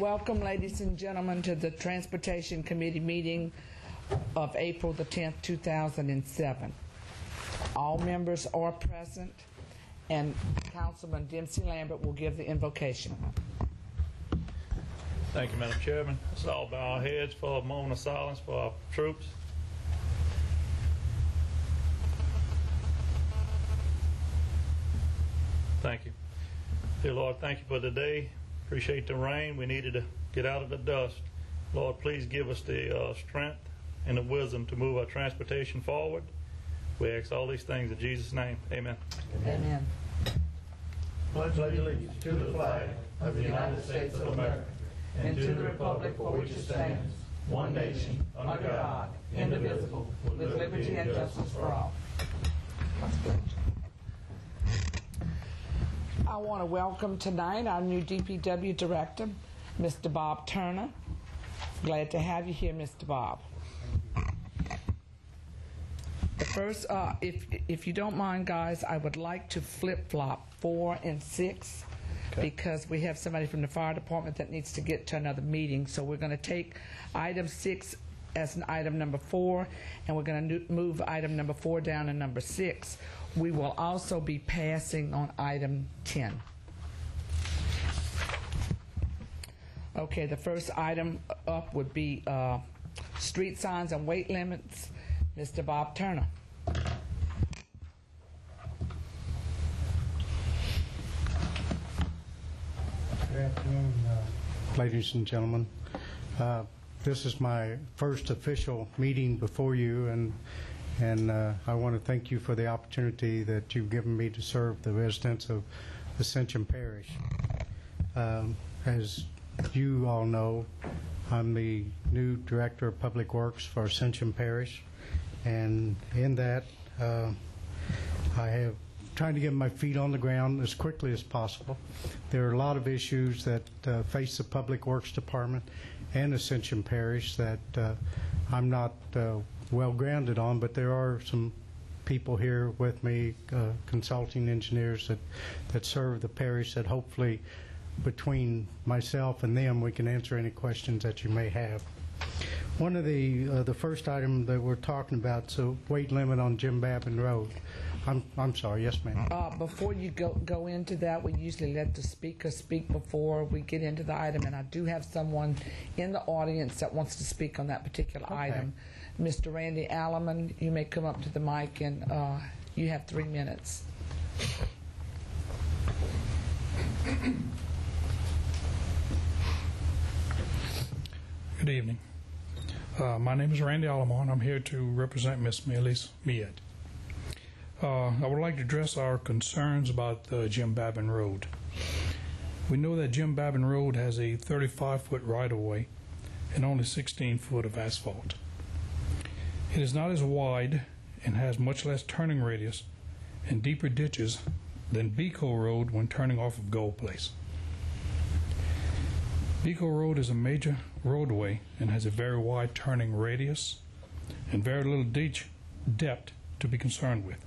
Welcome, ladies and gentlemen, to the Transportation Committee meeting of April the 10th, 2007. All members are present, and Councilman Dempsey Lambert will give the invocation. Thank you, Madam Chairman. Let's all bow our heads for a moment of silence for our troops. Thank you. Dear Lord, thank you for the day. Appreciate the rain. We needed to get out of the dust. Lord, please give us the strength and the wisdom to move our transportation forward. We ask all these things in Jesus' name. Amen. Amen. Pledge allegiance to the flag of the United States of America and to the republic for which it stands, one nation, under God, indivisible, with liberty and justice for all. I want to welcome tonight our new DPW Director, Mr. Bob Turner. Glad to have you here, Mr. Bob. The first, if you don't mind, guys, I would like to flip-flop 4 and 6 because we have somebody from the fire department that needs to get to another meeting. So we're going to take item 6 as an item number 4, and we're going to move item number 4 down to number 6. We will also be passing on item 10. Okay, the first item up would be street signs and weight limits. Mr. Bob Turner. Good afternoon, ladies and gentlemen. This is my first official meeting before you, and I want to thank you for the opportunity that you've given me to serve the residents of Ascension Parish. As you all know, I'm the new Director of Public Works for Ascension Parish, and in that I have trying to get my feet on the ground as quickly as possible. There are a lot of issues that face the Public Works Department and Ascension Parish that I'm not well grounded on, but there are some people here with me, consulting engineers that serve the parish, that hopefully between myself and them we can answer any questions that you may have. One of the first item that we're talking about, so weight limit on Jim Babin Road. I'm sorry, yes ma'am. Before you go into that, we usually let the speaker speak before we get into the item, and I do have someone in the audience that wants to speak on that particular item. Mr. Randy Alleman, you may come up to the mic, and you have 3 minutes. Good evening. My name is Randy Allemon. I'm here to represent Ms. Melis Miet. I would like to address our concerns about Jim Babin Road. We know that Jim Babin Road has a 35-foot right-of-way and only 16 foot of asphalt. It is not as wide and has much less turning radius and deeper ditches than Beco Road when turning off of Gold Place. Beco Road is a major roadway and has a very wide turning radius and very little ditch depth to be concerned with.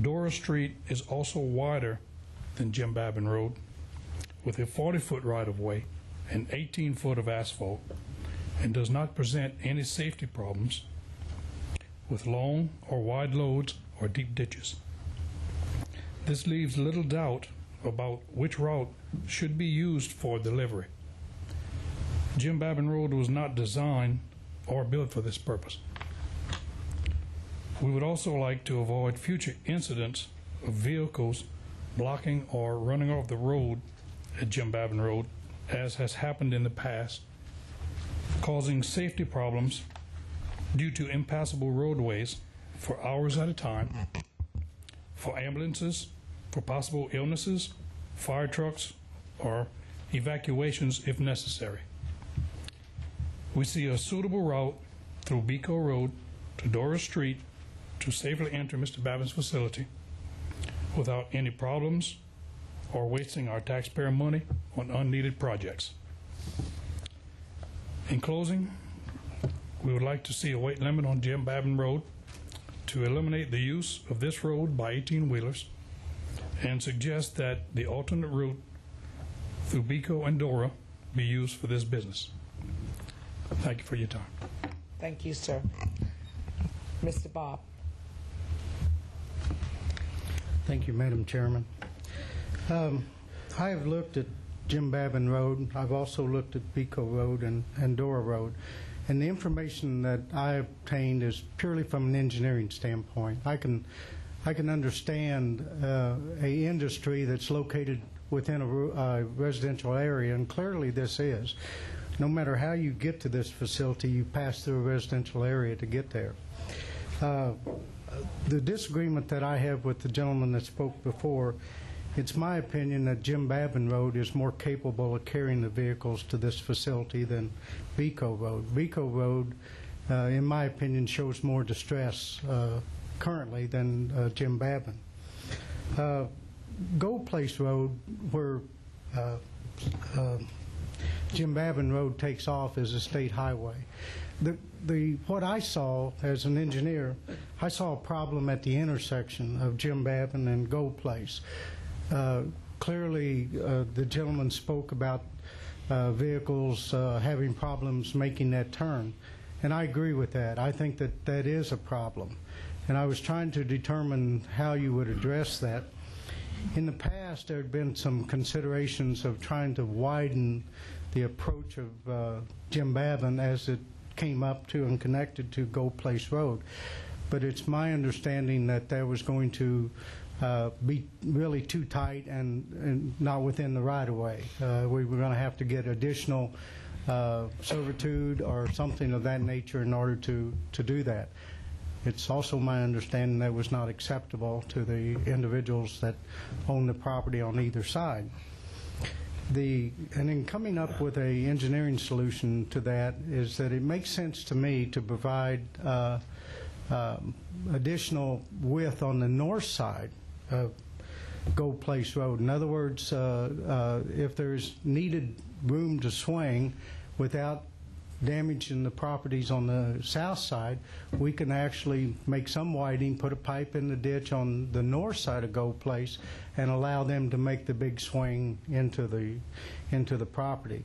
Dora Street is also wider than Jim Babin Road with a 40-foot right-of-way and 18 foot of asphalt, and does not present any safety problems with long or wide loads or deep ditches. This leaves little doubt about which route should be used for delivery. Jim Babin Road was not designed or built for this purpose. We would also like to avoid future incidents of vehicles blocking or running off the road at Jim Babin Road, as has happened in the past, causing safety problems due to impassable roadways for hours at a time, for ambulances, for possible illnesses, fire trucks, or evacuations if necessary. We see a suitable route through Beco Road to Dora Street to safely enter Mr. Babin's facility without any problems or wasting our taxpayer money on unneeded projects. In closing, we would like to see a weight limit on Jim Babin Road to eliminate the use of this road by 18-wheelers, and suggest that the alternate route through Beco and Dora be used for this business. Thank you for your time. Thank you, sir. Mr. Bob. Thank you, Madam Chairman. I have looked at Jim Babin Road. I've also looked at Pico Road and Dora Road. And the information that I obtained is purely from an engineering standpoint. I can understand a industry that's located within a residential area, and clearly this is. No matter how you get to this facility, you pass through a residential area to get there. The disagreement that I have with the gentleman that spoke before, it's my opinion that Jim Babin Road is more capable of carrying the vehicles to this facility than Vico Road. Vico Road, in my opinion, shows more distress currently than Jim Babin. Gold Place Road, where Jim Babin Road takes off, is a state highway. What I saw as an engineer, I saw a problem at the intersection of Jim Babin and Gold Place. Clearly, the gentleman spoke about vehicles having problems making that turn, and I agree with that. I think that that is a problem, and I was trying to determine how you would address that. In the past, there had been some considerations of trying to widen the approach of Jim Babin as it came up to and connected to Gold Place Road, but it's my understanding that that was going to be really too tight and not within the right-of-way. We were going to have to get additional servitude or something of that nature in order to do that. It's also my understanding that was not acceptable to the individuals that own the property on either side. And in coming up with an engineering solution to that is that it makes sense to me to provide additional width on the north side of Gold Place Road. In other words, if there's needed room to swing without damaging the properties on the south side, we can actually make some widening, put a pipe in the ditch on the north side of Gold Place, and allow them to make the big swing into the property.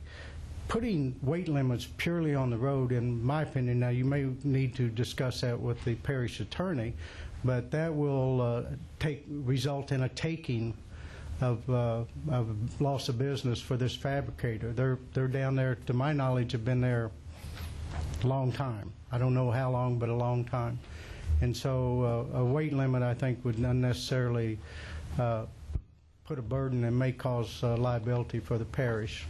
Putting weight limits purely on the road, in my opinion, now you may need to discuss that with the parish attorney, but that will result in a taking of loss of business for this fabricator. They're down there, to my knowledge, have been there a long time. I don't know how long, but a long time. And so a weight limit, I think, would unnecessarily put a burden and may cause liability for the parish.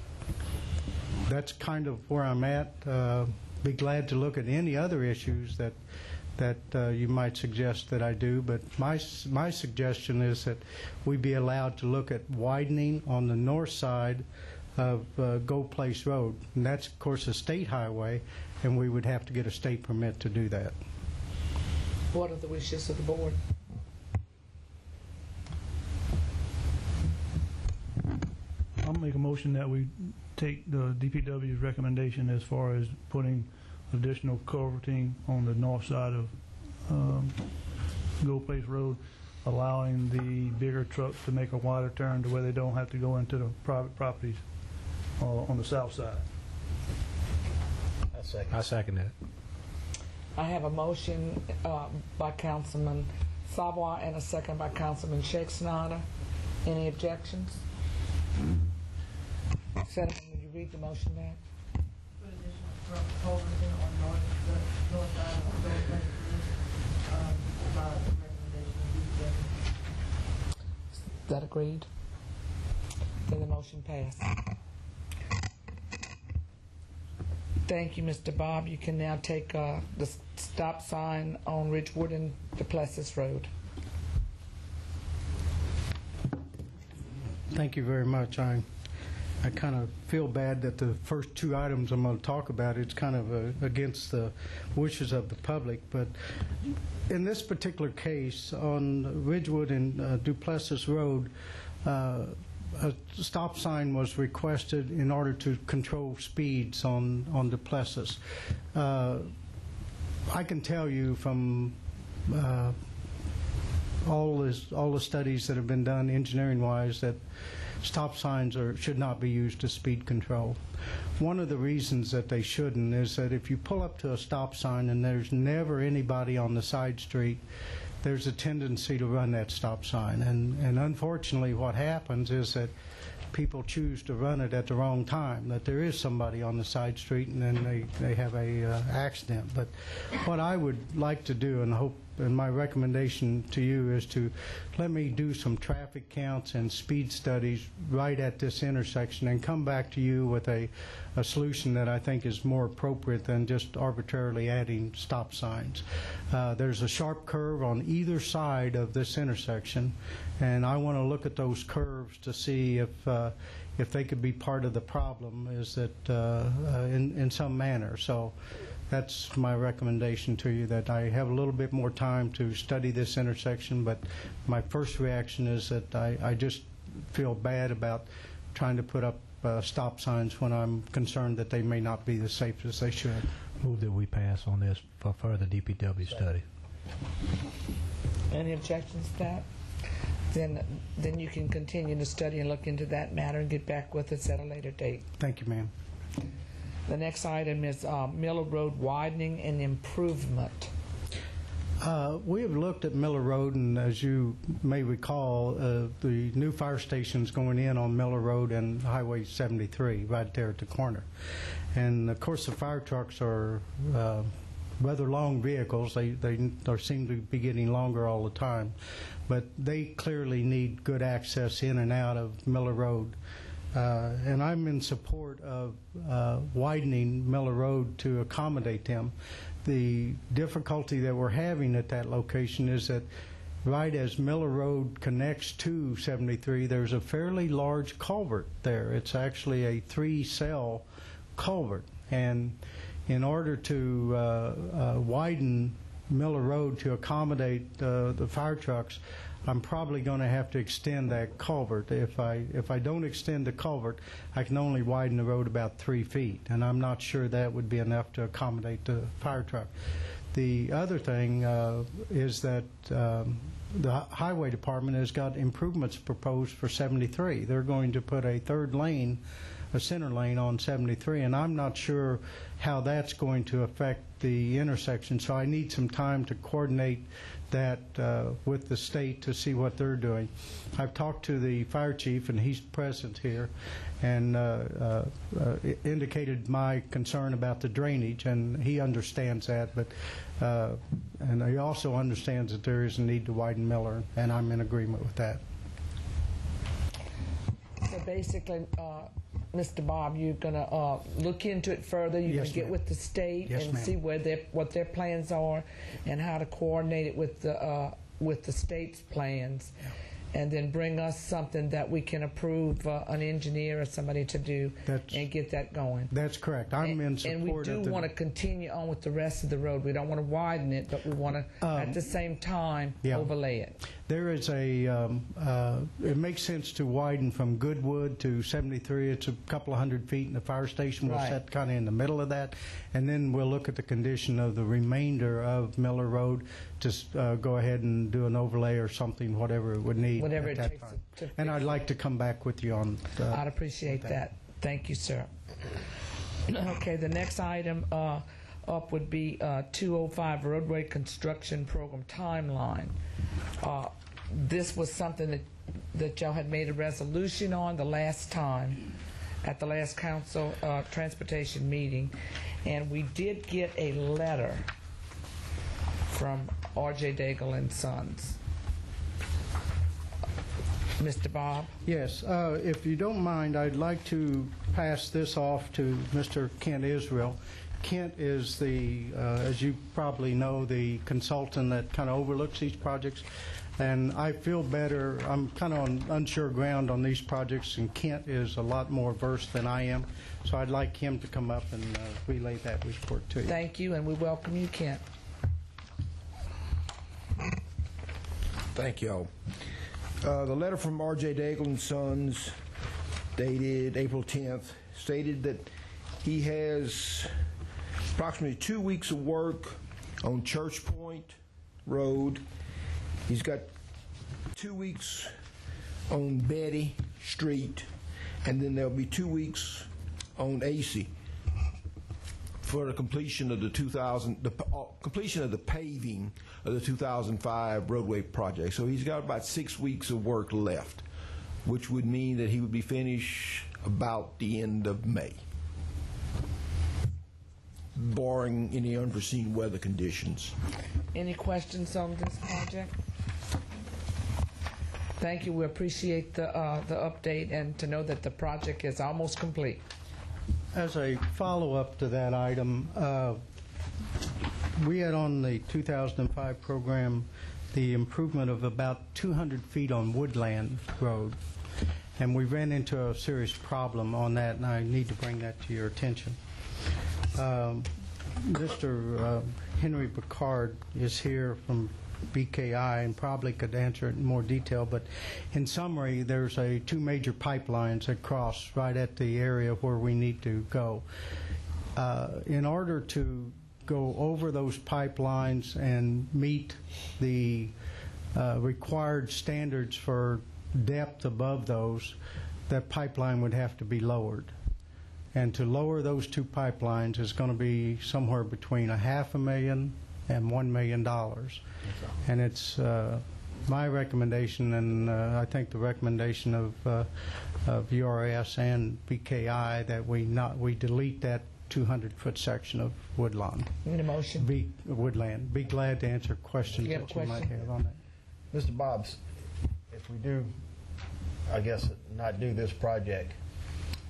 That's kind of where I'm at. Be glad to look at any other issues that you might suggest that I do, but my suggestion is that we be allowed to look at widening on the north side of Gold Place Road. And that's, of course, a state highway, and we would have to get a state permit to do that. What are the wishes of the board? I'll make a motion that we take the DPW's recommendation as far as putting additional culverting on the north side of Gold Place Road, allowing the bigger trucks to make a wider turn to where they don't have to go into the private properties on the south side. I second that. I have a motion by Councilman Savoy and a second by Councilman Shakespeare. Any objections? Senator, will you read the motion back? Is that agreed? Then the motion passed. Thank you, Mr. Bob. You can now take the stop sign on Ridgewood and Duplessis Road. Thank you very much. I kind of feel bad that the first two items I'm going to talk about, it's kind of against the wishes of the public. But in this particular case, on Ridgewood and Duplessis Road, a stop sign was requested in order to control speeds on Duplessis. I can tell you from all the studies that have been done engineering-wise that stop signs should not be used as speed control. One of the reasons that they shouldn't is that if you pull up to a stop sign and there's never anybody on the side street, there's a tendency to run that stop sign. And unfortunately what happens is that people choose to run it at the wrong time, that there is somebody on the side street and then they have a accident. But what I would like to do, and hope, and my recommendation to you is to let me do some traffic counts and speed studies right at this intersection and come back to you with a solution that I think is more appropriate than just arbitrarily adding stop signs. There's a sharp curve on either side of this intersection, and I want to look at those curves to see if they could be part of the problem, is that in some manner. So that's my recommendation to you, that I have a little bit more time to study this intersection, but my first reaction is that I just feel bad about trying to put up stop signs when I'm concerned that they may not be as safe as they should. Move that we pass on this for further DPW study. Any objections to that? Then you can continue to study and look into that matter and get back with us at a later date. Thank you, ma'am. The next item is Miller Road widening and improvement. We have looked at Miller Road, and as you may recall, the new fire station's going in on Miller Road and Highway 73, right there at the corner. And of course, the fire trucks are rather long vehicles. They seem to be getting longer all the time, but they clearly need good access in and out of Miller Road. And I'm in support of widening Miller Road to accommodate them. The difficulty that we're having at that location is that right as Miller Road connects to 73, there's a fairly large culvert there. It's actually a 3-cell culvert. And in order to widen Miller Road to accommodate the fire trucks, I'm probably going to have to extend that culvert. If I don't extend the culvert, I can only widen the road about 3 feet, and I'm not sure that would be enough to accommodate the fire truck. The other thing is that the Highway Department has got improvements proposed for 73. They're going to put a third lane, a center lane on 73, and I'm not sure how that's going to affect the intersection, so I need some time to coordinate that with the state to see what they're doing. I've talked to the fire chief, and he's present here, and indicated my concern about the drainage, and he understands that, but and he also understands that there is a need to widen Miller, and I'm in agreement with that. So basically, Mr. Bob, you're going to look into it further. You're going to get with the state and see what their plans are and how to coordinate it with the state's plans, and then bring us something that we can approve an engineer or somebody to do and get that going. That's correct. I'm in support. And we do want to continue on with the rest of the road. We don't want to widen it, but we want to, at the same time, overlay it. There is it makes sense to widen from Goodwood to 73. It's a couple of hundred feet, and the fire station will set kind of in the middle of that. And then we'll look at the condition of the remainder of Miller Road, just go ahead and do an overlay or something, whatever it would need. Whatever it takes to and I'd like to come back with you on I'd appreciate that. Thank you, sir. Okay, the next item up would be 205 roadway construction program timeline. This was something that y'all had made a resolution on the last time at the last council transportation meeting, and we did get a letter from R.J. Daigle and Sons. Mr. Bob? Yes. If you don't mind, I'd like to pass this off to Mr. Kent Israel. Kent is the, as you probably know, the consultant that kind of overlooks these projects. And I feel better. I'm kind of on unsure ground on these projects, and Kent is a lot more versed than I am. So I'd like him to come up and relay that report to you. Thank you, and we welcome you, Kent. Thank y'all. The letter from R.J. Daigle and Sons, dated April 10th, stated that he has approximately 2 weeks of work on Church Point Road. He's got 2 weeks on Betty Street, and then there'll be 2 weeks on AC for the completion of the completion of the paving of the 2005 roadway project. So he's got about 6 weeks of work left, which would mean that he would be finished about the end of May, barring any unforeseen weather conditions. Any questions on this project? Thank you. We appreciate the update and to know that the project is almost complete. As a follow-up to that item, we had on the 2005 program the improvement of about 200 feet on Woodland Road, and we ran into a serious problem on that, and I need to bring that to your attention. Mr. Henry Picard is here from BKI and probably could answer it in more detail, but in summary, there's two major pipelines that cross right at the area where we need to go. In order to go over those pipelines and meet the required standards for depth above those, that pipeline would have to be lowered. And to lower those two pipelines is going to be somewhere between $500,000 and $1 million. And it's my recommendation, and I think the recommendation of URS and BKI, that we delete that 200-foot section of Woodland. Need a motion? Woodland. Be glad to answer questions You have that a you might question? have on that. Mr. Bobs, if we do, I guess, not do this project,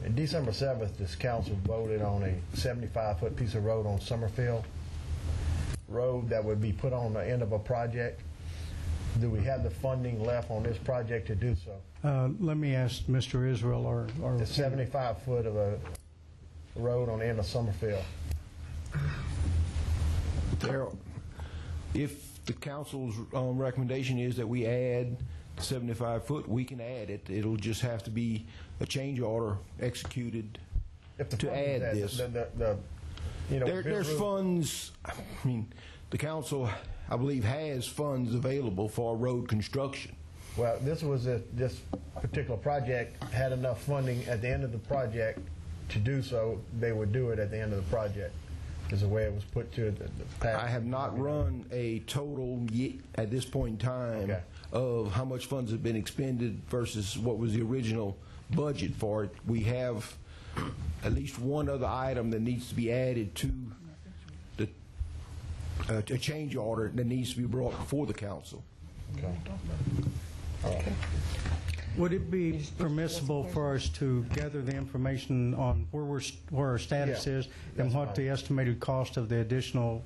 on December 7th, this council voted on a 75-foot piece of road on Summerfield Road that would be put on the end of a project. Do we have the funding left on this project to do so? Let me ask Mr. Israel or The 75-foot of a road on the end of Summerfield. If the council's recommendation is that we add 75-foot, we can add it. It'll just have to be a change order executed to add this. There's funds. I mean, the council, I believe, has funds available for road construction. Well, this particular project had enough funding at the end of the project to do so. They would do it at the end of the project, is the way it was put to the past. I have not run a total yet at this point in time of how much funds have been expended versus what was the original budget for it. We have at least one other item that needs to be added to the a change order that needs to be brought before the council. Okay. Would it be permissible for us to gather the information on where our status is and what the estimated cost of the additional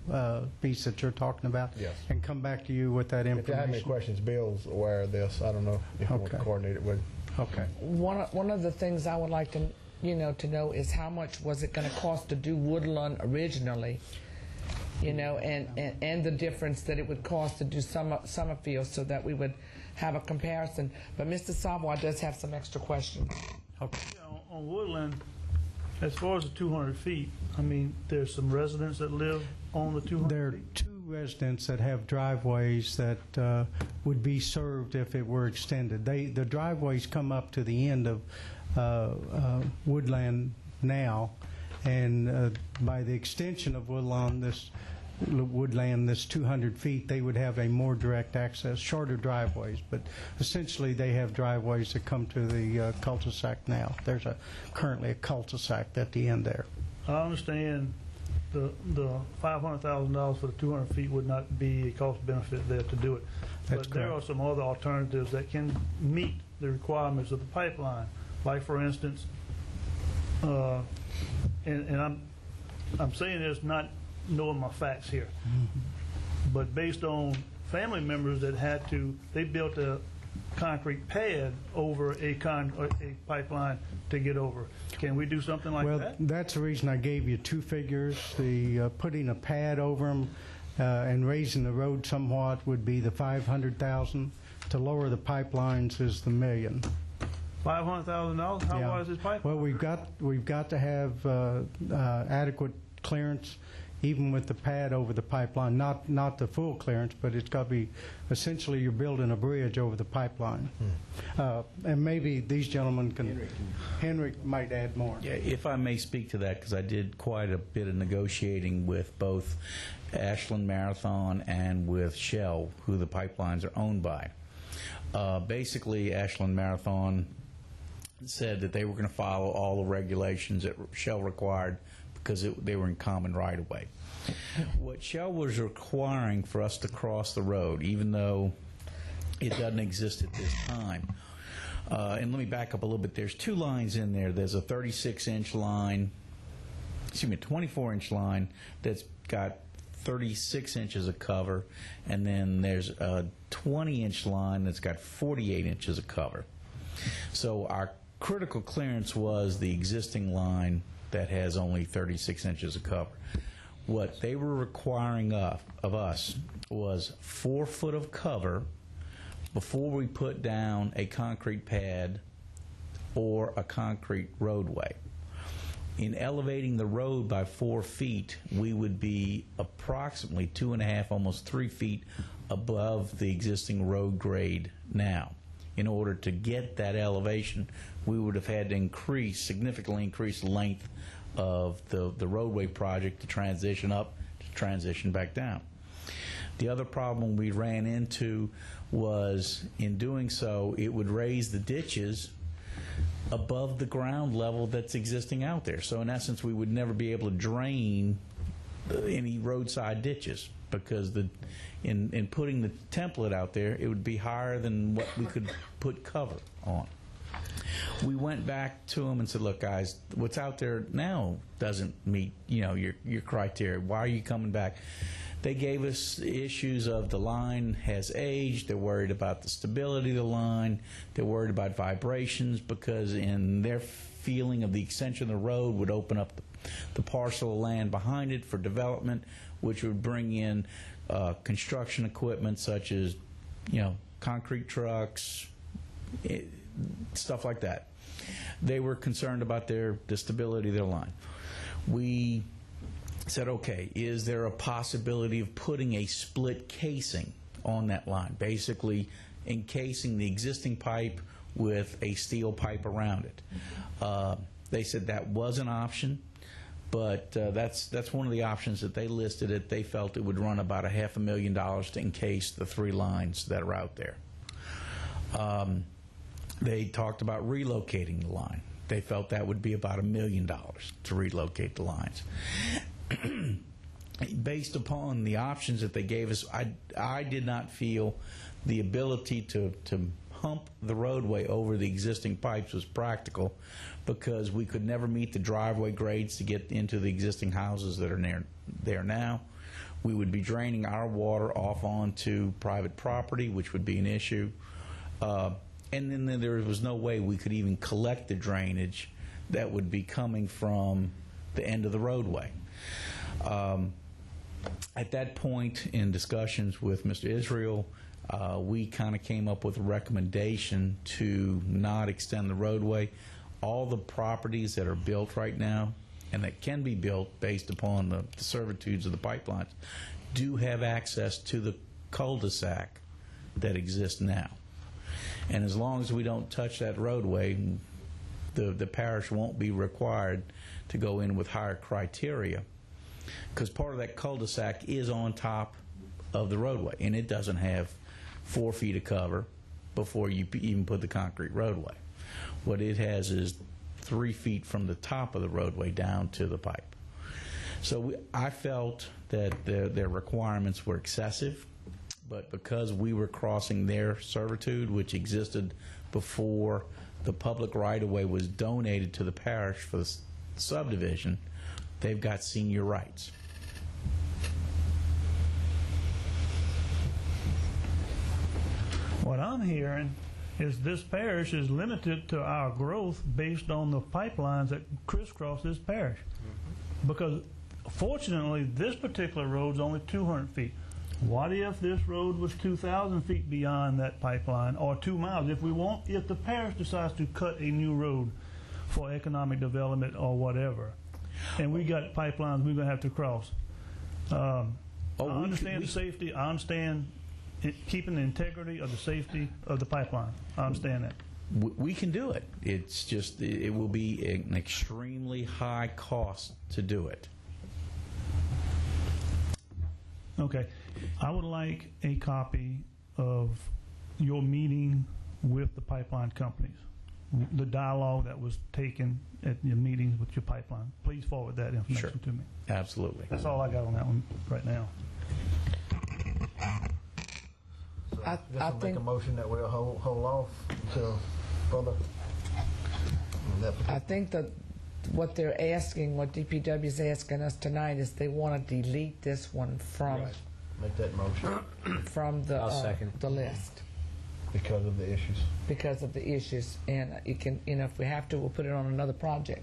piece that you're talking about? Yes. And come back to you with that information? If you have any questions, Bill's aware of this. I don't know if you want to coordinate it with. Okay. One of the things I would like to know is how much was it going to cost to do Woodland originally, and the difference that it would cost to do Summerfield, so that we would have a comparison. But Mr. Savoy does have some extra questions. Okay. On Woodland, as far as the 200 feet, I mean, there's some residents that live on the 200 There are feet? 2 residents that have driveways that would be served if it were extended. The driveways come up to the end of Woodland now, and by the extension of Woodland, this 200 feet, they would have a more direct access, shorter driveways, but essentially they have driveways that come to the cul-de-sac now. There's currently a cul-de-sac at the end there. I understand the $500,000 for the 200 feet would not be a cost benefit there to do it. That's But there correct. are some other alternatives that can meet the requirements of the pipeline. Like, for instance, and I'm saying this not knowing my facts here, but based on family members that they built a concrete pad over a pipeline to get over. Can we do something like that? Well, that's the reason I gave you 2 figures. The putting a pad over them and raising the road somewhat would be the $500,000. To lower the pipelines is the $1 million. $500,000? How wide is this pipeline? Well, we've got to have adequate clearance even with the pad over the pipeline, not the full clearance, but it's got to be, essentially you're building a bridge over the pipeline. And maybe these gentlemen can, Henrik might add more. Yeah, if I may speak to that, because I did quite a bit of negotiating with both Ashland Marathon and with Shell, who the pipelines are owned by. Basically, Ashland Marathon said that they were going to follow all the regulations that Shell required because they were in common right-of-way. What Shell was requiring for us to cross the road, even though it doesn't exist at this time, and let me back up a little bit. There's two lines in there. There's a 36-inch line, excuse me, 24-inch line that's got 36 inches of cover, and then there's a 20-inch line that's got 48 inches of cover. So our critical clearance was the existing line that has only 36 inches of cover. What they were requiring of us was 4 foot of cover before we put down a concrete pad or a concrete roadway. In elevating the road by 4 feet, we would be approximately 2.5, almost 3 feet above the existing road grade now. In order to get that elevation, we would have had to significantly increase the length of the roadway project to transition up, to transition back down. The other problem we ran into was, in doing so, it would raise the ditches above the ground level that's existing out there. So in essence, we would never be able to drain any roadside ditches, because in putting the template out there, it would be higher than what we could put cover on. We went back to them and said, look, guys, what's out there now doesn't meet, your criteria. Why are you coming back? They gave us issues of the line has aged. They're worried about the stability of the line. They're worried about vibrations, because in their feeling of the extension of the road would open up the parcel of land behind it for development, which would bring in construction equipment such as, concrete trucks, stuff like that. They were concerned about the stability of their line. We said, okay, is there a possibility of putting a split casing on that line, basically encasing the existing pipe with a steel pipe around it? They said that was an option, but that's one of the options that they listed. It they felt it would run about $500,000 to encase the 3 lines that are out there. They talked about relocating the line. They felt that would be about $1 million to relocate the lines. Based upon the options that they gave us, I did not feel the ability to hump the roadway over the existing pipes was practical, because we could never meet the driveway grades to get into the existing houses that are there now. We would be draining our water off onto private property, which would be an issue. And then there was no way we could even collect the drainage that would be coming from the end of the roadway. At that point, in discussions with Mr. Israel, we kind of came up with a recommendation to not extend the roadway. All the properties that are built right now, and that can be built based upon the servitudes of the pipelines, do have access to the cul-de-sac that exists now. And as long as we don't touch that roadway, the parish won't be required to go in with higher criteria, because part of that cul-de-sac is on top of the roadway, and it doesn't have 4 feet of cover before you even put the concrete roadway. What it has is 3 feet from the top of the roadway down to the pipe. So I felt that their requirements were excessive, but because we were crossing their servitude, which existed before the public right-of-way was donated to the parish for the subdivision, they've got senior rights. What I'm hearing is this parish is limited to our growth based on the pipelines that crisscross this parish. Because fortunately, this particular road's only 200 feet. What if this road was 2,000 feet beyond that pipeline, or 2 miles? If the parish decides to cut a new road for economic development or whatever, and we got pipelines we're going to have to cross, I understand the safety. I understand keeping the integrity of the safety of the pipeline. I understand that. We can do it. It's just, it will be an extremely high cost to do it. Okay. I would like a copy of your meeting with the pipeline companies, the dialogue that was taken at your meetings with your pipeline. Please forward that information to me. Absolutely. That's all I got on that one right now. So I just think- make a motion that we'll hold off until further. I think that what they're asking, what DPW is asking us tonight, is they want to delete this one from Right. Make that motion the I'll second. the list because of the issues. because of the issues, and it can, if we have to, we'll put it on another project.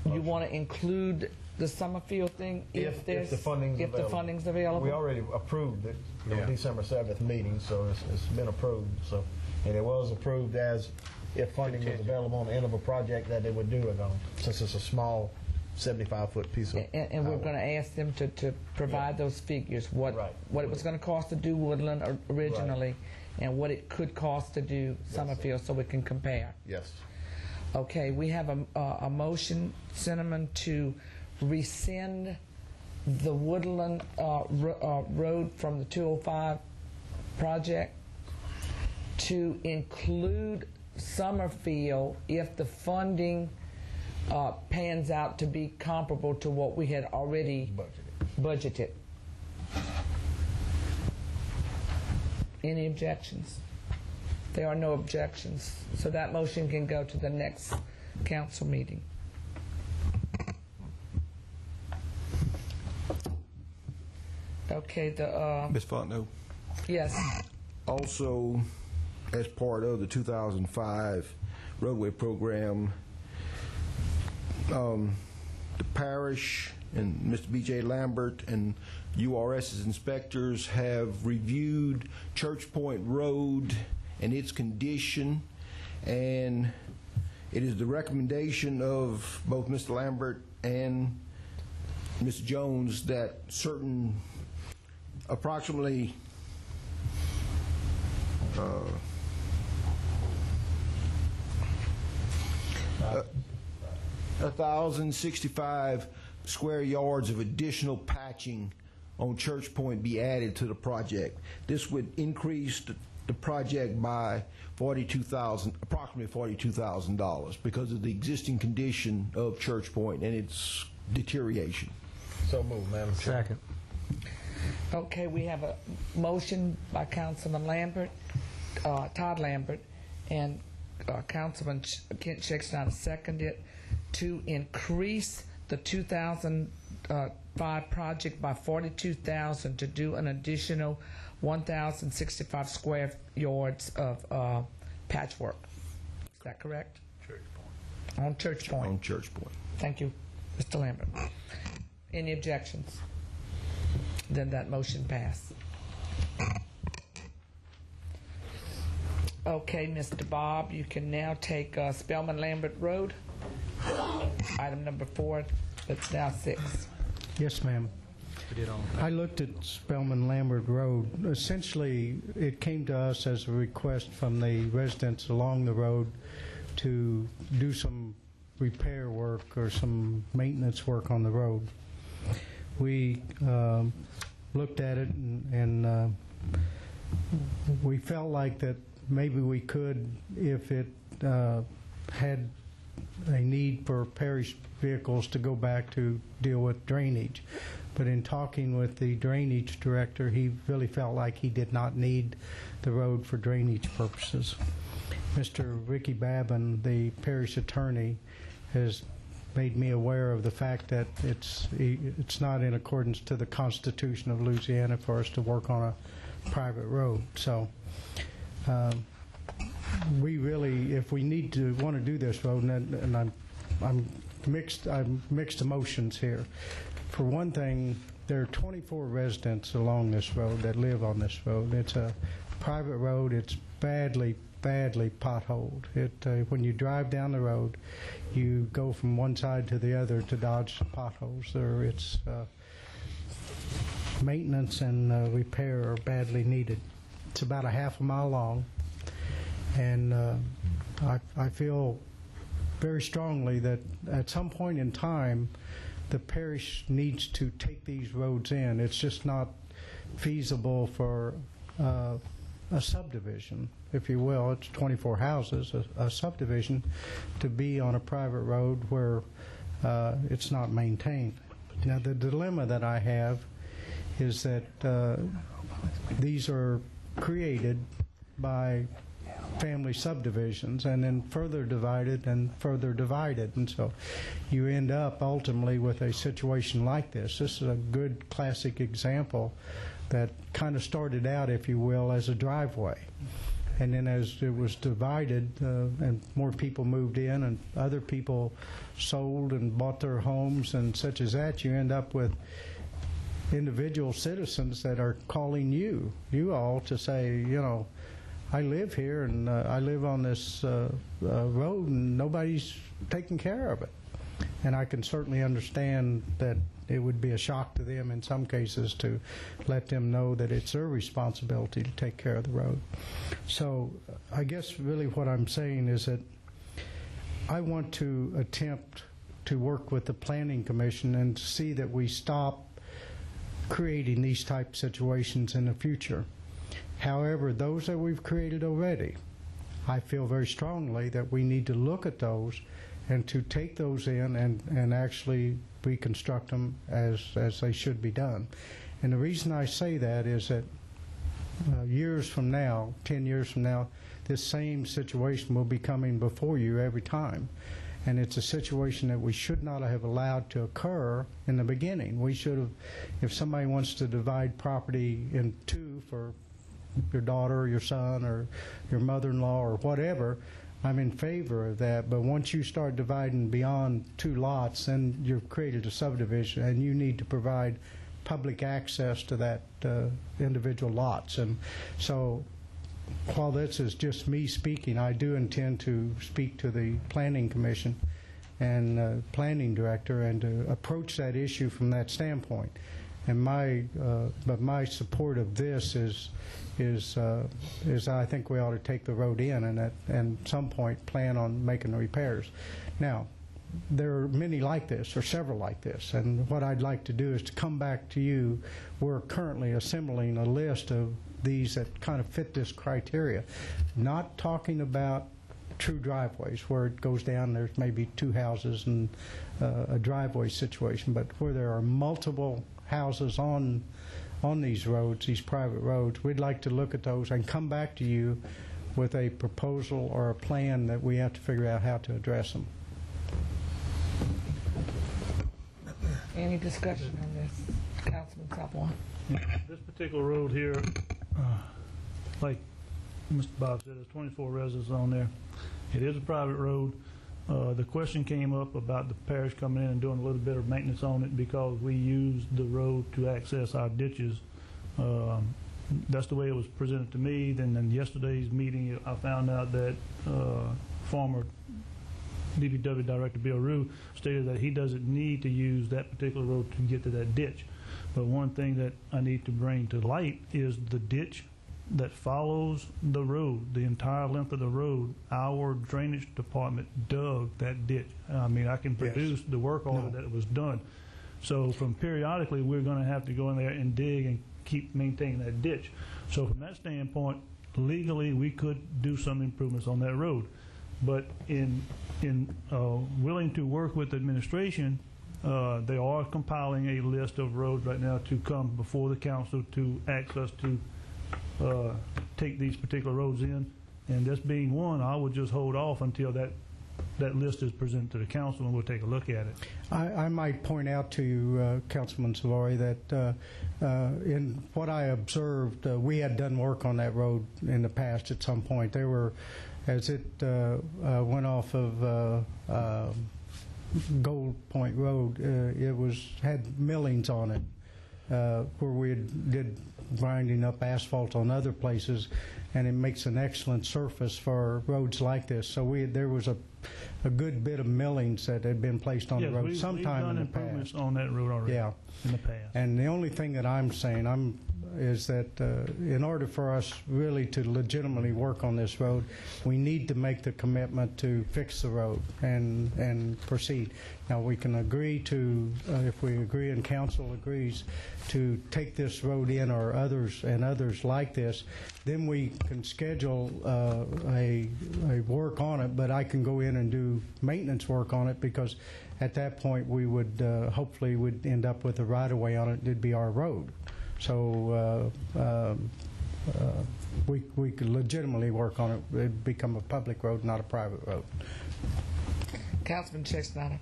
You want to include the Summerfield thing if the funding's if the available. funding's available. We already approved it on December 7th meeting, so it's been approved. So, and it was approved as if funding was available on the end of a project that they would do it on, since it's a small 75-foot piece of And we're highway. going to ask them to provide those figures, what Right. what it was going to cost to do Woodland originally, and what it could cost to do Summerfield, so we can compare. Yes. Okay, we have a motion, Cinnamon, to rescind the Woodland Road from the 205 project to include Summerfield if the funding pans out to be comparable to what we had already budgeted. Any objections? There are no objections, so that motion can go to the next council meeting. Okay, Ms. Fontenot, yes, also, as part of the 2005 roadway program, the parish and Mr. B.J. Lambert and URS's inspectors have reviewed Church Point Road and its condition, and it is the recommendation of both Mr. Lambert and Ms. Jones that certain approximately 1,065 square yards of additional patching on Church Point be added to the project. This would increase the project by approximately $42,000 because of the existing condition of Church Point and its deterioration. So moved, Madam Chair. Second. okay, we have a motion by Councilman Lambert, Todd Lambert, and Councilman Kent Schickstein seconded to increase the 2005 project by $42,000 to do an additional 1,065 square yards of patchwork. Is that correct? Church Point. On Church Point. On Church Point. Thank you, Mr. Lambert. Any objections? Then that motion passed. Okay, Mr. Bob, you can now take Spelman Lambert Road. Item number 4, that's now 6. Yes, ma'am. I looked at Spelman Lambert Road. Essentially, it came to us as a request from the residents along the road to do some repair work or some maintenance work on the road. We looked at it and we felt like that maybe we could, if it had a need for parish vehicles to go back to deal with drainage. But in talking with the drainage director, he really felt like he did not need the road for drainage purposes. Mr. Ricky Babin, the parish attorney, has made me aware of the fact that it's not in accordance to the Constitution of Louisiana for us to work on a private road. So we really, if we need to want to do this road, and I'm mixed emotions here. For one thing, there are 24 residents along this road that live on this road. It's a private road. It's badly badly potholed. When you drive down the road, you go from one side to the other to dodge the potholes. It's maintenance and repair are badly needed. It's about a half a mile long, and I feel very strongly that at some point in time, the parish needs to take these roads in. It's just not feasible for a subdivision, if you will. It's 24 houses, a subdivision, to be on a private road where it's not maintained. Now, the dilemma that I have is that these are created by family subdivisions and then further divided and further divided, and so you end up ultimately with a situation like this. This is a good classic example that kind of started out, if you will, as a driveway, and then as it was divided and more people moved in and other people sold and bought their homes and such as that, you end up with individual citizens that are calling you all to say, you know, I live here and I live on this road and nobody's taking care of it. And I can certainly understand that it would be a shock to them in some cases to let them know that it's their responsibility to take care of the road. So I guess really what I'm saying is that I want to attempt to work with the Planning Commission and to see that we stop creating these type situations in the future. However, those that we've created already, I feel very strongly that we need to look at those and to take those in and actually reconstruct them as they should be done. And the reason I say that is that years from now, 10 years from now, this same situation will be coming before you every time. And it's a situation that we should not have allowed to occur in the beginning. We should have, if somebody wants to divide property in two for your daughter or your son or your mother-in-law or whatever, I'm in favor of that. But once you start dividing beyond two lots, then you've created a subdivision and you need to provide public access to that individual lots. And so while this is just me speaking, I do intend to speak to the Planning Commission and Planning Director and to approach that issue from that standpoint. And but my support of this is I think we ought to take the road in and at some point plan on making the repairs. Now, there are many like this, or several like this, and what I'd like to do is to come back to you. We're currently assembling a list of these that kind of fit this criteria. Not talking about true driveways where it goes down, there's maybe two houses and a driveway situation, but where there are multiple houses on these roads, these private roads. We'd like to look at those and come back to you with a proposal or a plan that we have to figure out how to address them. Any discussion on this, Councilman Sopwith? This particular road here, like Mr. Bob said, there's 24 residents on there. It is a private road. The question came up about the parish coming in and doing a little bit of maintenance on it because we use the road to access our ditches. That's the way it was presented to me. Then in yesterday's meeting, I found out that former DPW Director Bill Rue stated that he doesn't need to use that particular road to get to that ditch. But one thing that I need to bring to light is the ditch that follows the road, the entire length of the road. Our drainage department dug that ditch. I mean, I can produce the work order that was done. So from periodically, we're going to have to go in there and dig and keep maintaining that ditch. So from that standpoint, legally, we could do some improvements on that road. But in willing to work with the administration, they are compiling a list of roads right now to come before the council to ask us to take these particular roads in. And this being one, I would just hold off until that list is presented to the council and we'll take a look at it. I might point out to you, Councilman Savori, that in what I observed, we had done work on that road in the past at some point. There were, as it went off of Gold Point Road, it had millings on it where we did grinding up asphalt on other places, and it makes an excellent surface for roads like this. So there was a good bit of millings that had been placed on the road sometime in the past. We've done improvements on that road already. Yeah. In the past. And the only thing that I'm saying is that in order for us really to legitimately work on this road, we need to make the commitment to fix the road and proceed. Now, we can agree to, if we agree and council agrees, to take this road in, or others like this, then we can schedule a work on it, but I can go in and do maintenance work on it, because at that point we would hopefully would end up with a right-of-way on it. It'd be our road. So we could legitimately work on it. It'd become a public road, not a private road. Councilman Chestnut.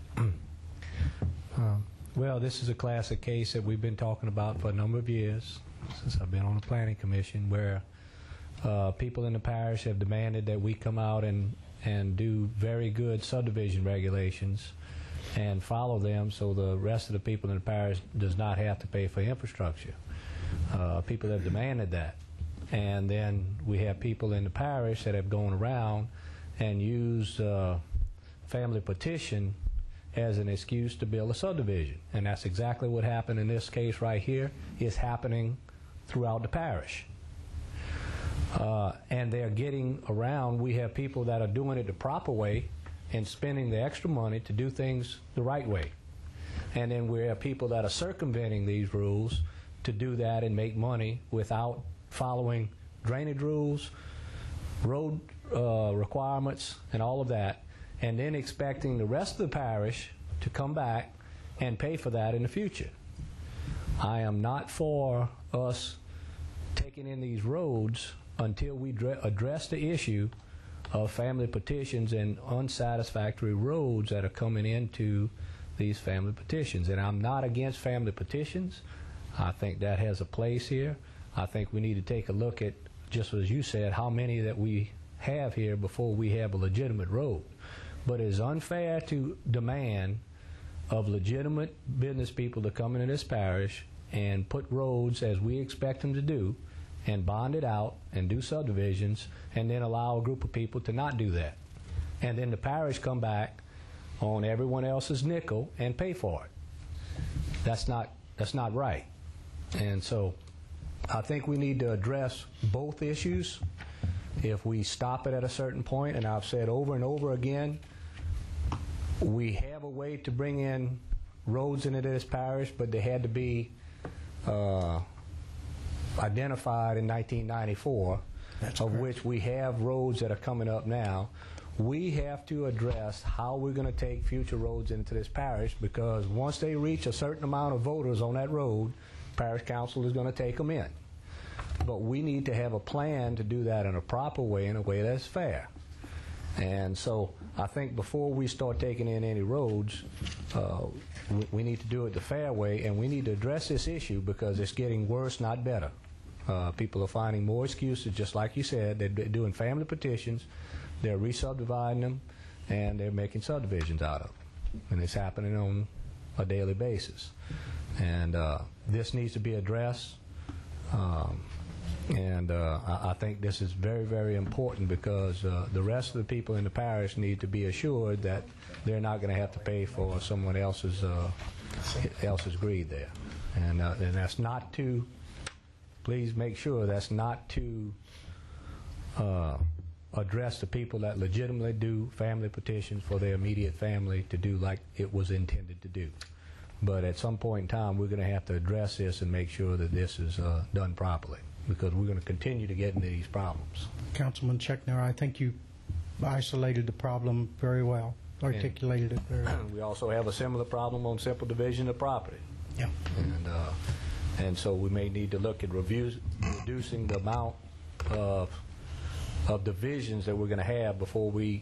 Well, this is a classic case that we've been talking about for a number of years, since I've been on the Planning Commission, where people in the parish have demanded that we come out and do very good subdivision regulations and follow them, so the rest of the people in the parish does not have to pay for infrastructure. People have demanded that. And then we have people in the parish that have gone around and used family petition as an excuse to build a subdivision. And that's exactly what happened in this case right here. It's happening throughout the parish. And they're getting around. We have people that are doing it the proper way and spending the extra money to do things the right way. And then we have people that are circumventing these rules to do that and make money without following drainage rules, road requirements, and all of that, and then expecting the rest of the parish to come back and pay for that in the future. I am not for us taking in these roads until we address the issue of family petitions and unsatisfactory roads that are coming into these family petitions. And I'm not against family petitions. I think that has a place here. I think we need to take a look at, just as you said, how many that we have here before we have a legitimate road. But it's unfair to demand of legitimate business people to come into this parish and put roads as we expect them to do, and bond it out and do subdivisions, and then allow a group of people to not do that. And then the parish come back on everyone else's nickel and pay for it. That's not right. And so I think we need to address both issues. If we stop it at a certain point, and I've said over and over again, we have a way to bring in roads into this parish, but they had to be identified in 1994, which we have roads that are coming up now. We have to address how we're going to take future roads into this parish, because once they reach a certain amount of voters on that road, parish council is going to take them in. But we need to have a plan to do that in a proper way, in a way that's fair. And so I think before we start taking in any roads, we need to do it the fair way, and we need to address this issue, because it's getting worse, not better. People are finding more excuses, just like you said. They're doing family petitions, they're re-subdividing them, and they're making subdivisions out of them. And it's happening on a daily basis. And this needs to be addressed. I think this is very, very important, because the rest of the people in the parish need to be assured that they're not going to have to pay for someone else's greed there. And that's not to, please make sure that's not to address the people that legitimately do family petitions for their immediate family to do like it was intended to do. But at some point in time, we're going to have to address this and make sure that this is done properly, because we're going to continue to get into these problems. Councilman Checkner, I think you isolated the problem very well, articulated it very well. We also have a similar problem on simple division of property. Yeah. And so we may need to look at reducing the amount of divisions that we're going to have before we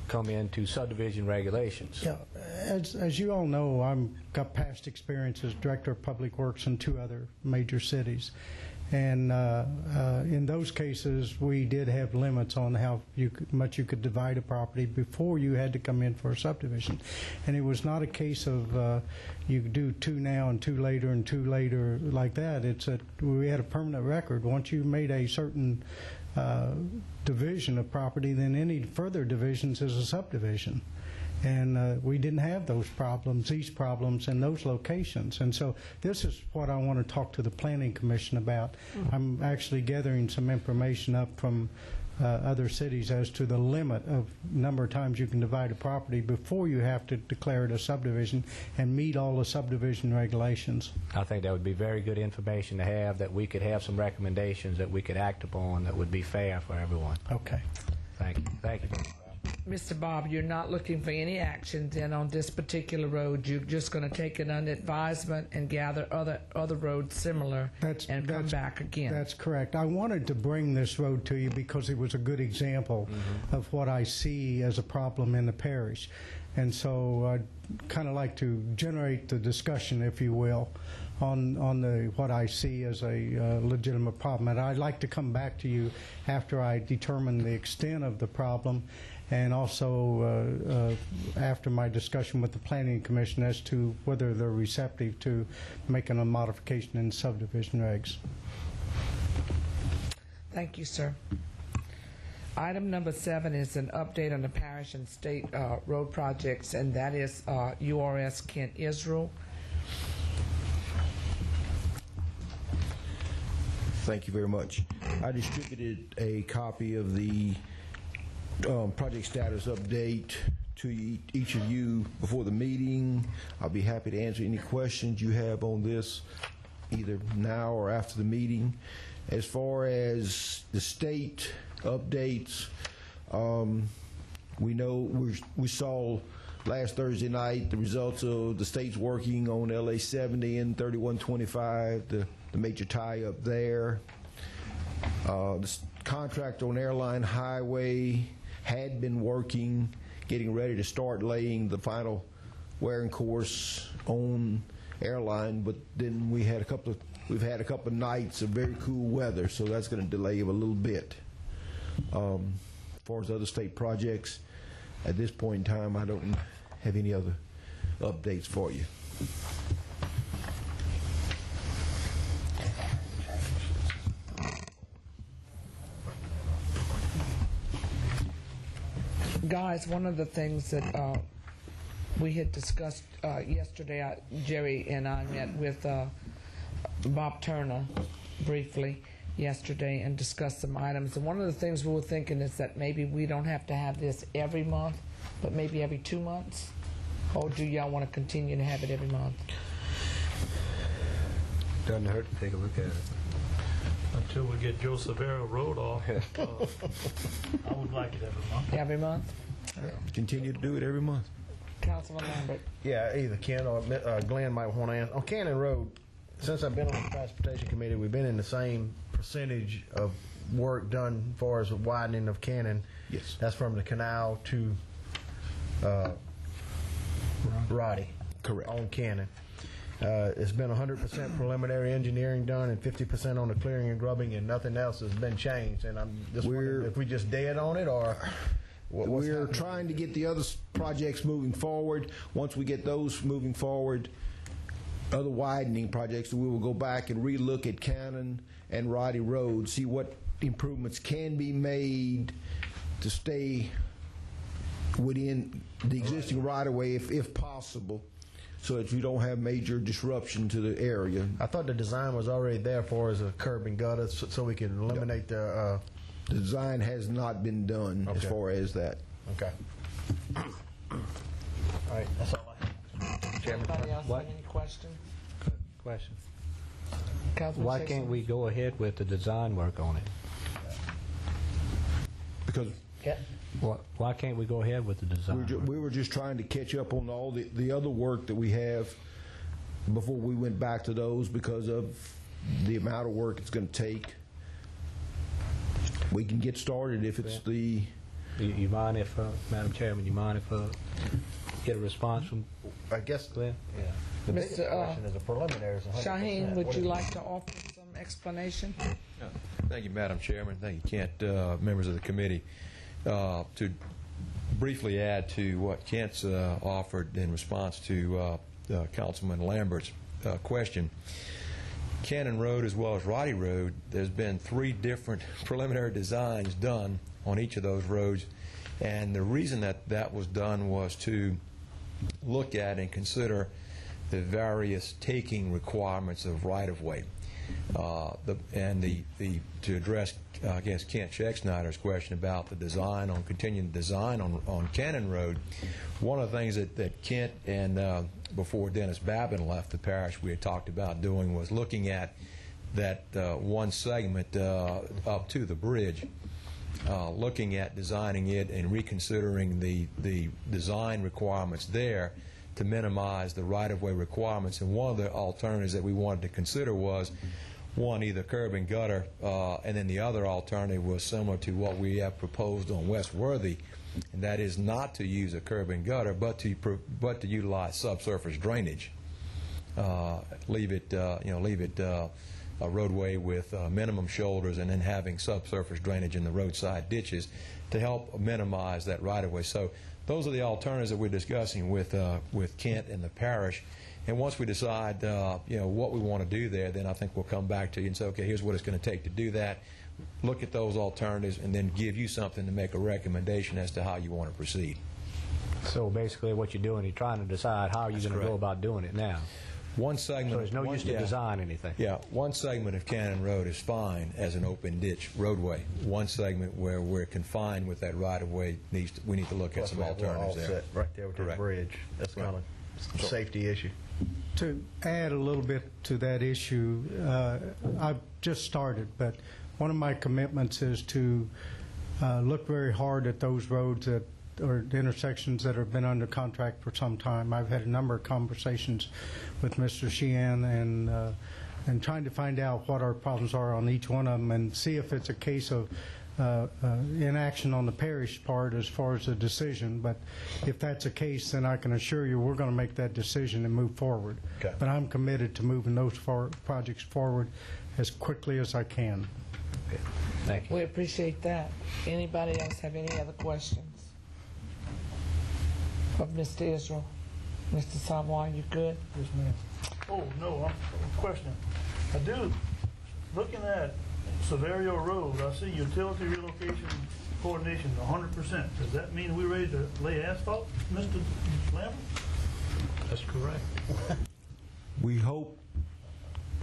come into subdivision regulations. Yeah, As you all know, I've got past experience as Director of Public Works in 2 other major cities. And in those cases, we did have limits on how much you could divide a property before you had to come in for a subdivision. And it was not a case of you do 2 now and 2 later and 2 later like that. We had a permanent record. Once you made a certain division of property, then any further divisions is a subdivision. And we didn't have these problems in those locations. And so this is what I want to talk to the Planning Commission about. I'm actually gathering some information up from other cities as to the limit of number of times you can divide a property before you have to declare it a subdivision and meet all the subdivision regulations. I think that would be very good information to have, that we could have some recommendations that we could act upon that would be fair for everyone. Okay. Thank you. Thank you. Mr. Bob, you're not looking for any action then on this particular road. You're just going to take it under advisement and gather other roads similar and come back again. That's correct. I wanted to bring this road to you because it was a good example of what I see as a problem in the parish. And so I'd kind of like to generate the discussion, if you will, on what I see as a legitimate problem. And I'd like to come back to you after I determine the extent of the problem, and also after my discussion with the Planning Commission as to whether they're receptive to making a modification in subdivision regs. Thank you, sir. Item number 7 is an update on the parish and state road projects, and that is URS Kent Israel. Thank you very much. I distributed a copy of the project status update to each of you before the meeting. I'll be happy to answer any questions you have on this, either now or after the meeting. As far as the state updates, we saw last Thursday night the results of the state's working on LA 70 and 3125, the major tie-up there. The contract on Airline Highway had been working, getting ready to start laying the final wearing course on Airline, but then we've had a couple of nights of very cool weather, so that's going to delay it a little bit. As far as other state projects, at this point in time, I don't have any other updates for you. Guys, one of the things that we had discussed yesterday, Jerry and I met with Bob Turner briefly yesterday and discussed some items. And one of the things we were thinking is that maybe we don't have to have this every month, but maybe every 2 months? Or do y'all want to continue to have it every month? Doesn't hurt to take a look at it. Until we get Joe Severo Road off, I would like it every month. Every month? Continue to do it every month. Councilman Lambert. Yeah, either Ken or Glenn might want to answer. On Cannon Road, since I've been on the Transportation Committee, we've been in the same percentage of work done as far as widening of Cannon. Yes. That's from the canal to Roddy. Correct. On Cannon. It's been 100% preliminary engineering done and 50% on the clearing and grubbing, and nothing else has been changed. And I'm just wondering if we just dead on it, or we're trying to get the other projects moving forward. Once we get those moving forward, other widening projects, we will go back and relook at Cannon and Roddy Road, see what improvements can be made to stay within the existing right-of-way if possible, so that you don't have major disruption to the area. I thought the design was already there for as a curb and gutter, so we can eliminate the... The design has not been done as far as that. Okay. All right, that's all I have. Chairman. Anybody else have any questions? Question. Councilman Why Jason? can't we go ahead with the design work on it? Because Why can't we go ahead with the design work? we were just trying to catch up on all the other work that we have before we went back to those, because of the amount of work it's going to take. We can get started if it's the... You mind if, Madam Chairman, you mind if get a response from I guess Glenn? yeah. The biggest Mr. question is a preliminary. Is 100%. Shaheen, would What you is it? like to offer some explanation? Thank you, Madam Chairman. Thank you, Kent, members of the committee. To briefly add to what Kent's offered in response to Councilman Lambert's question, Cannon Road as well as Roddy Road, there's been 3 different preliminary designs done on each of those roads, and the reason that was done was to look at and consider the various taking requirements of right-of-way. To address, I guess, Kent Scheck-Snyder's question about the design on continuing design on Cannon Road, one of the things that Kent and before Dennis Babin left the parish we had talked about doing was looking at that one segment up to the bridge, looking at designing it and reconsidering the design requirements there to minimize the right-of-way requirements. And one of the alternatives that we wanted to consider was, one, either curb and gutter, and then the other alternative was similar to what we have proposed on West Worthy, and that is not to use a curb and gutter, but to utilize subsurface drainage. Leave it a roadway with minimum shoulders, and then having subsurface drainage in the roadside ditches to help minimize that right-of-way. So those are the alternatives that we're discussing with Kent and the parish. And once we decide, what we want to do there, then I think we'll come back to you and say, okay, here's what it's going to take to do that. Look at those alternatives, and then give you something to make a recommendation as to how you want to proceed. So basically, what you're doing, you're trying to decide how you're going to go about doing it now. One segment. So there's no use to design anything. Yeah, one segment of Cannon Road is fine as an open ditch roadway. One segment where we're confined with that right of way we need to look at some alternatives there. Right there with the bridge. That's kind of a safety issue. To add a little bit to that issue, I've just started, but one of my commitments is to look very hard at those roads that or the intersections that have been under contract for some time. I've had a number of conversations with Mr. Sheehan and trying to find out what our problems are on each one of them and see if it's a case of inaction on the parish part as far as the decision. But if that's the case, then I can assure you we're going to make that decision and move forward. Okay. But I'm committed to moving those projects forward as quickly as I can. Okay. Thank you. We appreciate that. Anybody else have any other questions of Mr. Israel? Mr. Savoy, you good? Yes, ma'am. Oh, no, I'm questioning. I do, looking at Severio Road, I see utility relocation coordination 100%. Does that mean we're ready to lay asphalt, Mr. Lambert? That's correct. We hope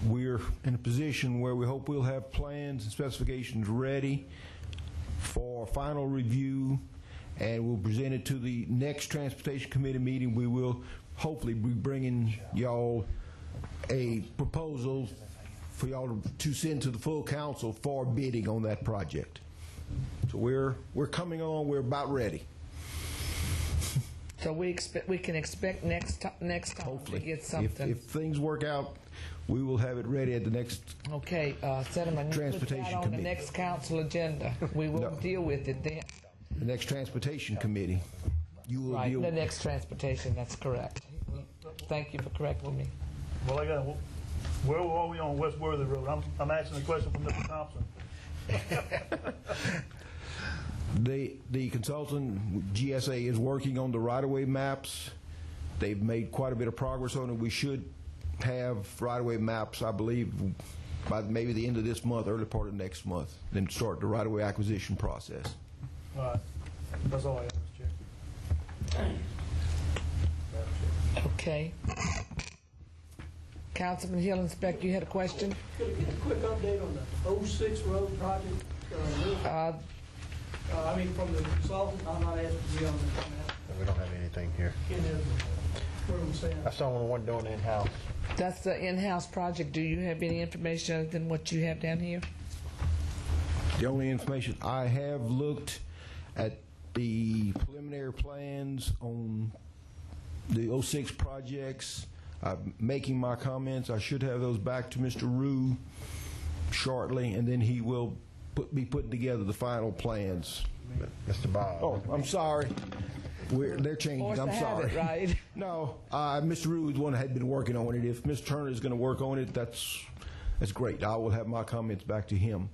we're in a position where we hope we'll have plans and specifications ready for final review, and we'll present it to the next Transportation Committee meeting. We will hopefully be bringing y'all a proposal for y'all to send to the full council for bidding on that project. So we're coming on. We're about ready. So we can expect next time Hopefully, to get something. If things work out, we will have it ready at the next. Okay, Senator, you put that on the next council agenda. We will deal with it then. The next Transportation Committee. You will deal the next transportation. That's correct. Thank you for correcting me. Well, where are we on West Worthy Road? I'm asking a question from Mr. Thompson. The consultant, GSA, is working on the right-of-way maps. They've made quite a bit of progress on it. We should have right-of-way maps, I believe, by maybe the end of this month, early part of next month, then start the right-of-way acquisition process. All right. That's all I have, Mr. Chair. Okay. Councilman Hill, Inspector, you had a question? Could I get a quick update on the 06 road project? I mean, from the consultant, I'm not asking you on that. We don't have anything here. Where we stand. I saw one doing in-house. That's the in-house project. Do you have any information other than what you have down here? The only information, I have looked at the preliminary plans on the 06 projects. I'm making my comments. I should have those back to Mr. Rue shortly, and then he will be putting together the final plans. Mr. Bob. Oh, I'm sorry. They're changing. Forced I'm to have sorry. it, right? No, Mr. Rude's one that had been working on it. If Mr. Turner is going to work on it, that's great. I will have my comments back to him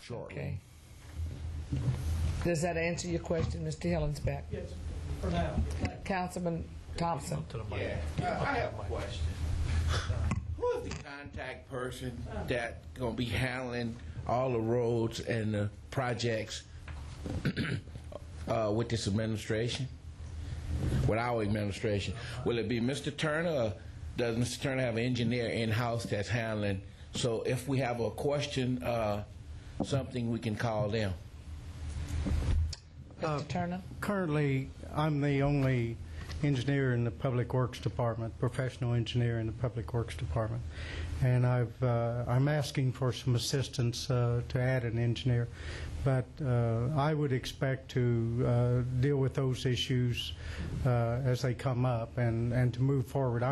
shortly. Okay. Does that answer your question, Mr. Hillensback? Yes, for now. Councilman Thompson? Yeah, I have a question. Who is the contact person that going to be handling all the roads and the projects with this administration? With our administration? Will it be Mr. Turner, or does Mr. Turner have an engineer in-house that's handling? So if we have a question, something, we can call them. Mr. Turner? Currently, I'm the only engineer in the Public Works Department, professional engineer in the Public Works Department. And I'm asking for some assistance to add an engineer. But I would expect to deal with those issues as they come up and to move forward.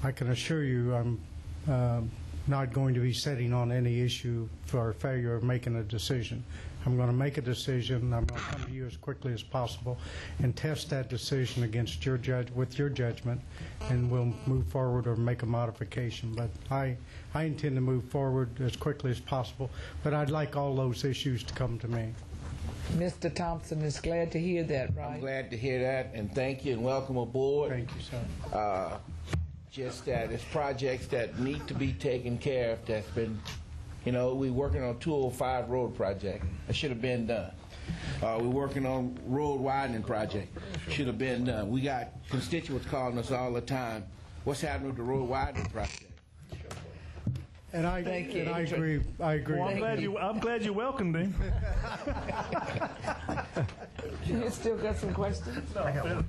I can assure you I'm not going to be sitting on any issue for failure of making a decision. I'm going to make a decision. I'm going to come to you as quickly as possible and test that decision against with your judgment, and we'll move forward or make a modification. But I intend to move forward as quickly as possible, but I'd like all those issues to come to me. Mr. Thompson is glad to hear that, right? I'm glad to hear that, and thank you and welcome aboard. Thank you, sir. Just that it's projects that need to be taken care of that's been, we're working on 205 road project. That should have been done. We're working on road widening project. Should have been done. We got constituents calling us all the time. What's happening with the road widening project? And I agree. Well, I'm glad you welcomed him. You still got some questions? No.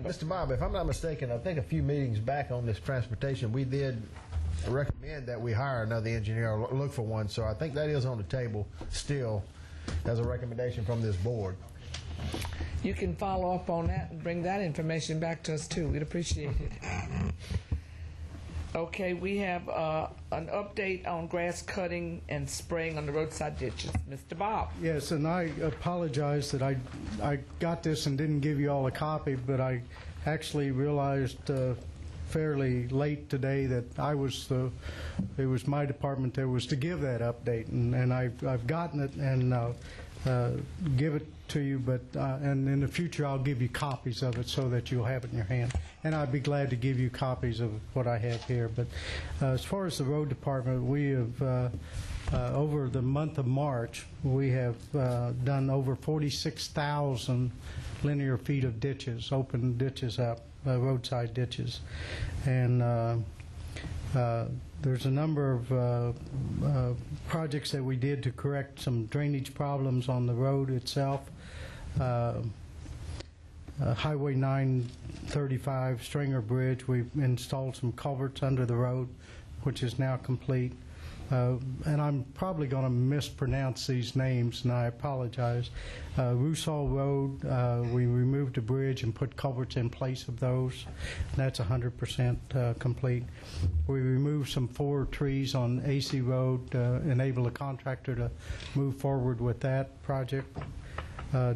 Mr. Bob, if I'm not mistaken, I think a few meetings back on this transportation, we did recommend that we hire another engineer or look for one. So I think that is on the table still as a recommendation from this board. You can follow up on that and bring that information back to us, too. We'd appreciate it. Okay, we have an update on grass cutting and spraying on the roadside ditches. Mr. Bob. Yes, and I apologize that I got this and didn't give you all a copy, but I actually realized fairly late today that it was my department that was to give that update, and I've gotten it and give it to you, but and in the future I'll give you copies of it so that you'll have it in your hand, and I'd be glad to give you copies of what I have here. But as far as the road department, we have over the month of March we have done over 46,000 linear feet of ditches, open ditches up, roadside ditches, and there's a number of projects that we did to correct some drainage problems on the road itself. Highway 935 Stringer Bridge, we've installed some culverts under the road, which is now complete. And I'm probably going to mispronounce these names, and I apologize. Rousseau Road, we removed a bridge and put culverts in place of those. That's 100% complete. We removed some 4 trees on AC Road to enable a contractor to move forward with that project.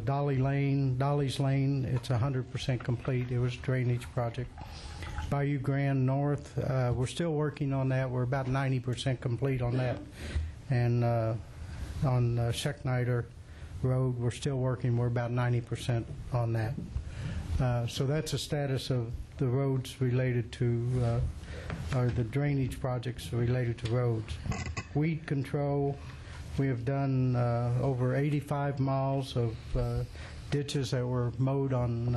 Dolly's Lane, it's 100% complete. It was a drainage project. Bayou Grand North, we're still working on that. We're about 90% complete on that. And on Schecknider Road, we're still working. We're about 90% on that. So that's the status of the roads related to, or the drainage projects related to roads. Weed control, we have done over 85 miles of ditches that were mowed on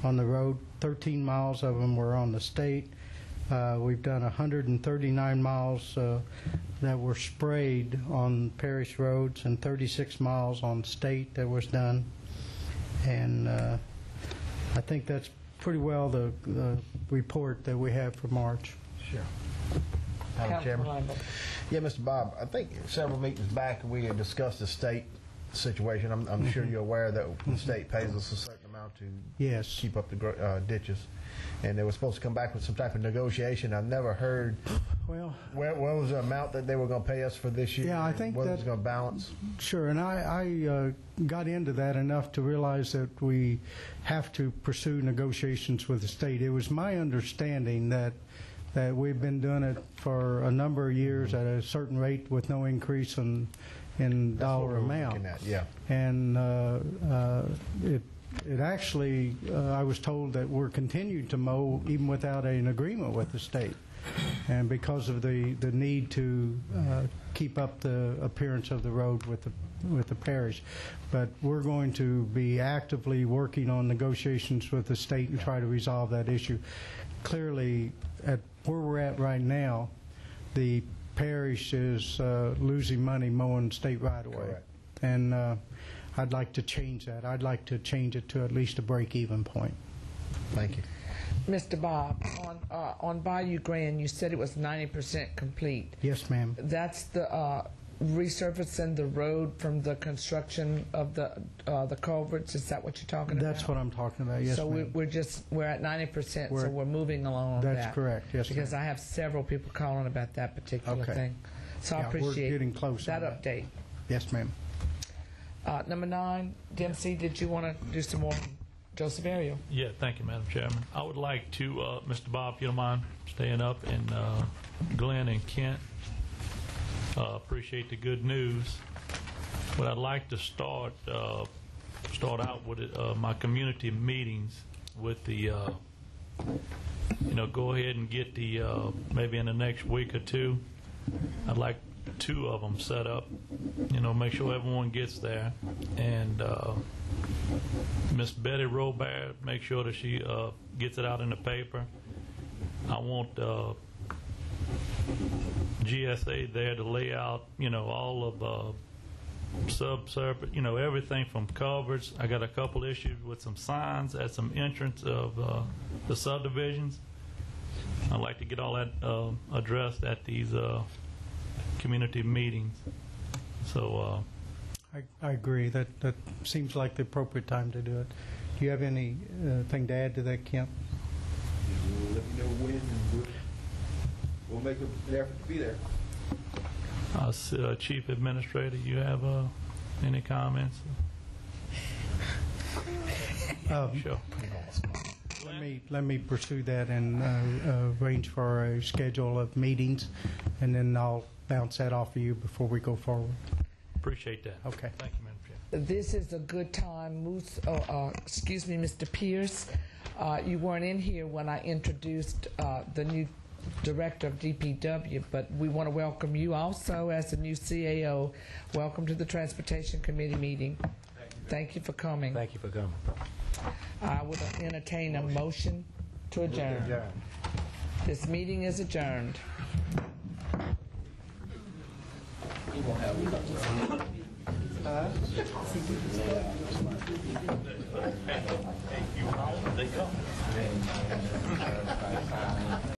the road. 13 miles of them were on the state. We've done 139 miles that were sprayed on parish roads and 36 miles on state that was done. And I think that's pretty well the report that we have for March. Sure. Madam Chairman. Yeah, Mr. Bob, I think several meetings back we had discussed the state situation. I'm sure you're aware that the state pays us a certain amount now to Yes. keep up the ditches. And they were supposed to come back with some type of negotiation. I've never heard. Well, What was the amount that they were going to pay us for this year? Yeah, I think what that- was going to balance. sure, and I got into that enough to realize that we have to pursue negotiations with the state. It was my understanding that we've been doing it for a number of years at a certain rate with no increase in dollar What we were amount. looking at, yeah. And it actually, I was told that we're continued to mow even without an agreement with the state, and because of the need to keep up the appearance of the road with the parish. But we're going to be actively working on negotiations with the state and try to resolve that issue. Clearly, at where we're at right now, the parish is losing money mowing state right-of-way. Correct. And I'd like to change that. I'd like to change it to at least a break-even point. Thank you. Mr. Bob, on Bayou Grand, you said it was 90% complete. Yes, ma'am. That's the resurfacing the road from the construction of the culverts. Is that what you're talking about? That's what I'm talking about, yes, So ma'am. we're at 90%. So We're- we're moving along on that. That's correct, yes, Because ma'am. I have several people calling about that particular Okay. thing. So I Yeah, we're appreciate getting close that on that. update. Yes, ma'am. Number 9, Dempsey, did you want to do some more? Joseph Ario. Yeah, thank you, Madam Chairman. I would like to, Mr. Bob, if you don't mind staying up, and Glenn and Kent, appreciate the good news. But I'd like to start out with my community meetings with the, go ahead and get the, maybe in the next week or two, I'd like 2 of them set up, make sure everyone gets there. And Miss Betty Robert, make sure that she gets it out in the paper. I want GSA there to lay out, all of subsurface, everything from covers. I got a couple issues with some signs at some entrance of the subdivisions. I'd like to get all that addressed at these community meetings. So I agree. That seems like the appropriate time to do it. Do you have anything to add to that, Kent? Let me know when, and we'll make an effort to be there. Chief Administrator, you have any comments? Sure. Let me pursue that and arrange for a schedule of meetings, and then I'll bounce that off of you before we go forward. Appreciate that. Okay. Thank you, Madam Chair. This is a good time. Excuse me, Mr. Pierce. You weren't in here when I introduced the new director of DPW, but we want to welcome you also as the new CAO. Welcome to the Transportation Committee meeting. Thank you for coming. Thank you for coming. I would entertain a motion to adjourn. This meeting is adjourned.